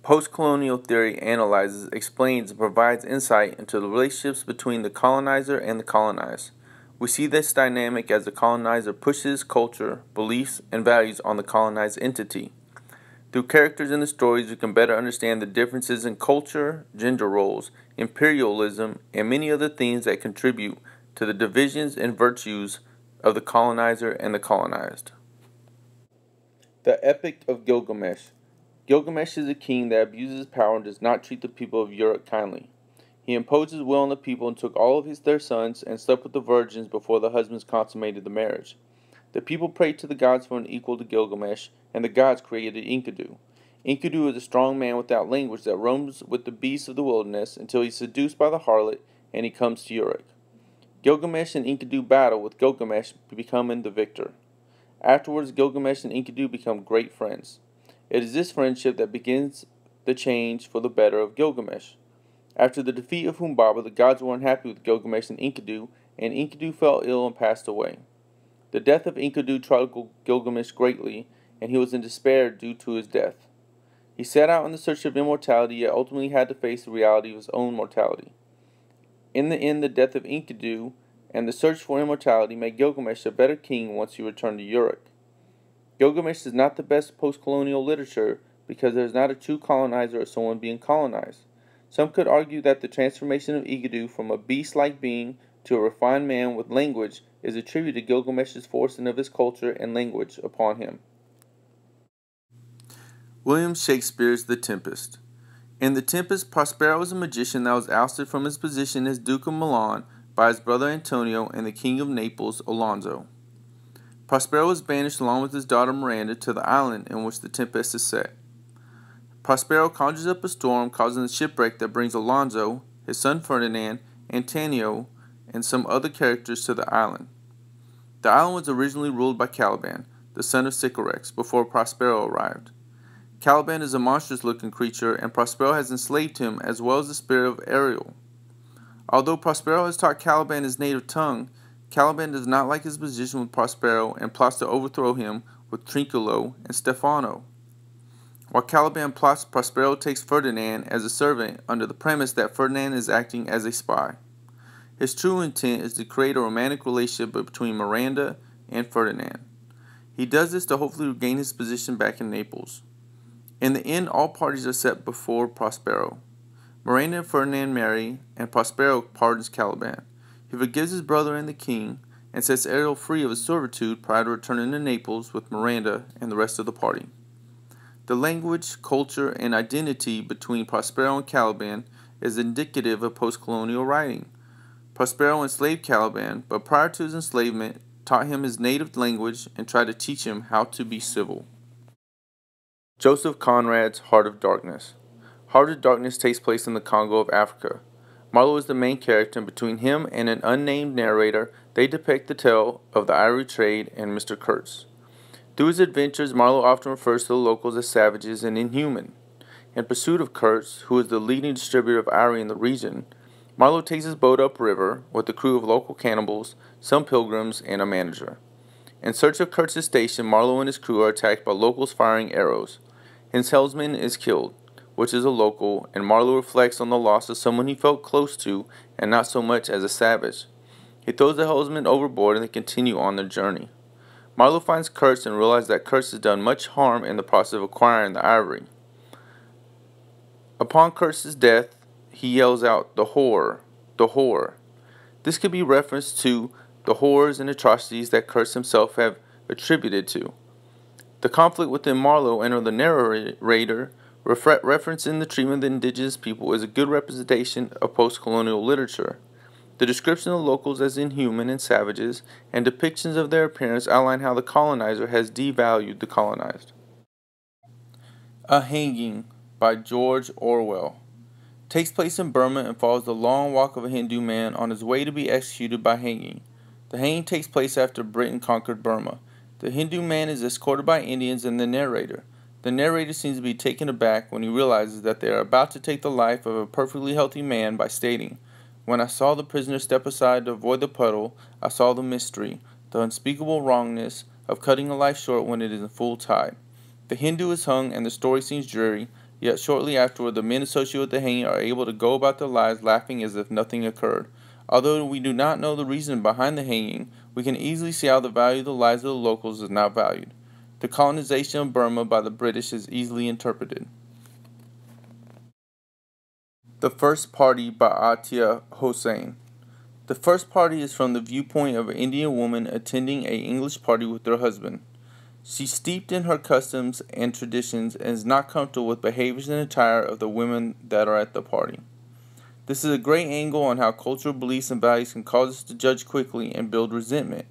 Post-colonial theory analyzes, explains, and provides insight into the relationships between the colonizer and the colonized. We see this dynamic as the colonizer pushes culture, beliefs, and values on the colonized entity. Through characters in the stories, we can better understand the differences in culture, gender roles, imperialism, and many other themes that contribute to the divisions and virtues of the colonizer and the colonized. The Epic of Gilgamesh. Gilgamesh is a king that abuses power and does not treat the people of Uruk kindly. He imposed his will on the people and took all of their sons and slept with the virgins before the husbands consummated the marriage. The people prayed to the gods for an equal to Gilgamesh, and the gods created Enkidu. Enkidu is a strong man without language that roams with the beasts of the wilderness until he is seduced by the harlot and he comes to Uruk. Gilgamesh and Enkidu battle, with Gilgamesh becoming the victor. Afterwards, Gilgamesh and Enkidu become great friends. It is this friendship that begins the change for the better of Gilgamesh. After the defeat of Humbaba, the gods were unhappy with Gilgamesh and Enkidu fell ill and passed away. The death of Enkidu troubled Gilgamesh greatly, and he was in despair due to his death. He set out in the search of immortality, yet ultimately had to face the reality of his own mortality. In the end, the death of Enkidu and the search for immortality made Gilgamesh a better king once he returned to Uruk. Gilgamesh is not the best post-colonial literature because there is not a true colonizer or someone being colonized. Some could argue that the transformation of Enkidu from a beast-like being to a refined man with language is attributed to Gilgamesh's forcing of his culture and language upon him. William Shakespeare's The Tempest. In The Tempest, Prospero was a magician that was ousted from his position as Duke of Milan by his brother Antonio and the King of Naples, Alonso. Prospero was banished along with his daughter Miranda to the island in which the tempest is set. Prospero conjures up a storm, causing a shipwreck that brings Alonso, his son Ferdinand, Antonio, and some other characters to the island. The island was originally ruled by Caliban, the son of Sycorax, before Prospero arrived. Caliban is a monstrous-looking creature, and Prospero has enslaved him as well as the spirit of Ariel. Although Prospero has taught Caliban his native tongue, Caliban does not like his position with Prospero and plots to overthrow him with Trinculo and Stefano. While Caliban plots, Prospero takes Ferdinand as a servant under the premise that Ferdinand is acting as a spy. His true intent is to create a romantic relationship between Miranda and Ferdinand. He does this to hopefully regain his position back in Naples. In the end, all parties are set before Prospero. Miranda and Ferdinand marry, and Prospero pardons Caliban. He forgives his brother and the king, and sets Ariel free of his servitude prior to returning to Naples with Miranda and the rest of the party. The language, culture, and identity between Prospero and Caliban is indicative of post-colonial writing. Prospero enslaved Caliban, but prior to his enslavement, taught him his native language and tried to teach him how to be civil. Joseph Conrad's Heart of Darkness. Heart of Darkness takes place in the Congo of Africa. Marlowe is the main character, and between him and an unnamed narrator, they depict the tale of the ivory trade and Mr. Kurtz. Through his adventures, Marlowe often refers to the locals as savages and inhuman. In pursuit of Kurtz, who is the leading distributor of ivory in the region, Marlowe takes his boat upriver with a crew of local cannibals, some pilgrims, and a manager. In search of Kurtz's station, Marlowe and his crew are attacked by locals firing arrows. His helmsman is killed, which is a local, and Marlowe reflects on the loss of someone he felt close to and not so much as a savage. He throws the helmsman overboard and they continue on their journey. Marlowe finds Kurtz and realizes that Kurtz has done much harm in the process of acquiring the ivory. Upon Kurtz's death, he yells out, "The horror! The horror!" This could be referenced to the horrors and atrocities that Kurtz himself have attributed to. The conflict within Marlowe and the narrator referencing the treatment of the indigenous people is a good representation of post-colonial literature. The description of locals as inhuman and savages and depictions of their appearance outline how the colonizer has devalued the colonized. A Hanging by George Orwell takes place in Burma and follows the long walk of a Hindu man on his way to be executed by hanging. The hanging takes place after Britain conquered Burma. The Hindu man is escorted by Indians and the narrator. The narrator seems to be taken aback when he realizes that they are about to take the life of a perfectly healthy man by stating, "When I saw the prisoner step aside to avoid the puddle, I saw the mystery, the unspeakable wrongness of cutting a life short when it is in full tide." The Hindu is hung and the story seems dreary, Yet shortly afterward, the men associated with the hanging are able to go about their lives laughing as if nothing occurred. Although we do not know the reason behind the hanging, we can easily see how the value of the lives of the locals is not valued. The colonization of Burma by the British is easily interpreted. The First Party by Atia Hossain. The first party is from the viewpoint of an Indian woman attending an English party with her husband. She's steeped in her customs and traditions and is not comfortable with behaviors and attire of the women that are at the party. This is a great angle on how cultural beliefs and values can cause us to judge quickly and build resentment.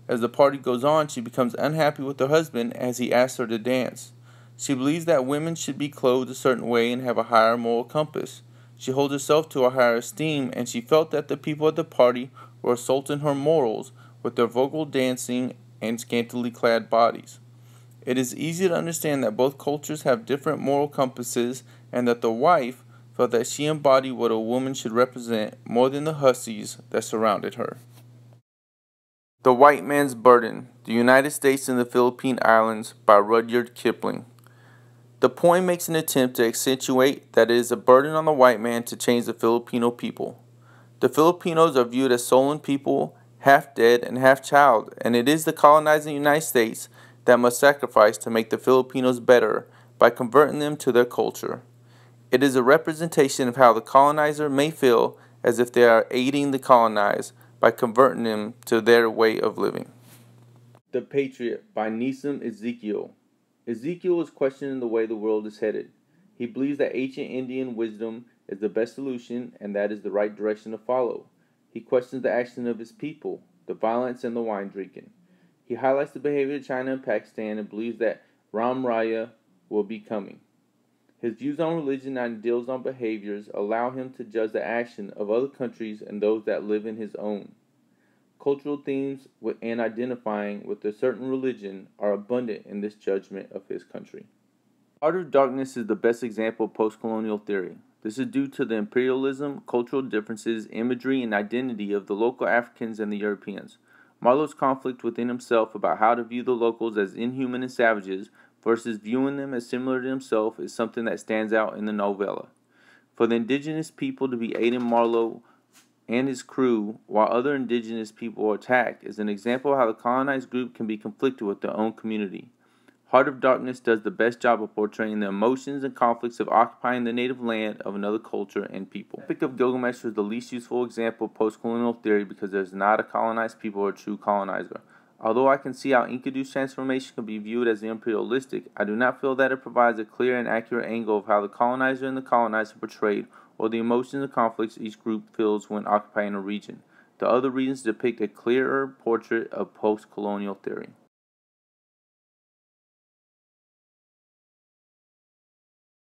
As the party goes on, she becomes unhappy with her husband as he asks her to dance. She believes that women should be clothed a certain way and have a higher moral compass. She holds herself to a higher esteem, and she felt that the people at the party were assaulting her morals with their vocal dancing and scantily clad bodies. It is easy to understand that both cultures have different moral compasses and that the wife felt that she embodied what a woman should represent more than the hussies that surrounded her. The White Man's Burden, The United States and the Philippine Islands by Rudyard Kipling. The poem makes an attempt to accentuate that it is a burden on the white man to change the Filipino people. The Filipinos are viewed as sullen people, half dead and half child, and it is the colonizing United States that must sacrifice to make the Filipinos better by converting them to their culture. It is a representation of how the colonizer may feel as if they are aiding the colonized by converting them to their way of living. The Patriot by Nissim Ezekiel. Ezekiel is questioning the way the world is headed. He believes that ancient Indian wisdom is the best solution and that is the right direction to follow. He questions the action of his people, the violence and the wine drinking. He highlights the behavior of China and Pakistan and believes that Ram Raya will be coming. His views on religion and ideals on behaviors allow him to judge the action of other countries and those that live in his own. Cultural themes and identifying with a certain religion are abundant in this judgment of his country. Heart of Darkness is the best example of post-colonial theory. This is due to the imperialism, cultural differences, imagery, and identity of the local Africans and the Europeans. Marlowe's conflict within himself about how to view the locals as inhuman and savages versus viewing them as similar to himself is something that stands out in the novella. For the indigenous people to be aiding Marlowe and his crew while other indigenous people are attacked is an example of how the colonized group can be conflicted with their own community. Heart of Darkness does the best job of portraying the emotions and conflicts of occupying the native land of another culture and people. The Epic of Gilgamesh was the least useful example of post-colonial theory because there is not a colonized people or a true colonizer. Although I can see how Enkidu's transformation can be viewed as imperialistic, I do not feel that it provides a clear and accurate angle of how the colonizer and the colonized are portrayed or the emotions and conflicts each group feels when occupying a region. The other regions depict a clearer portrait of post-colonial theory.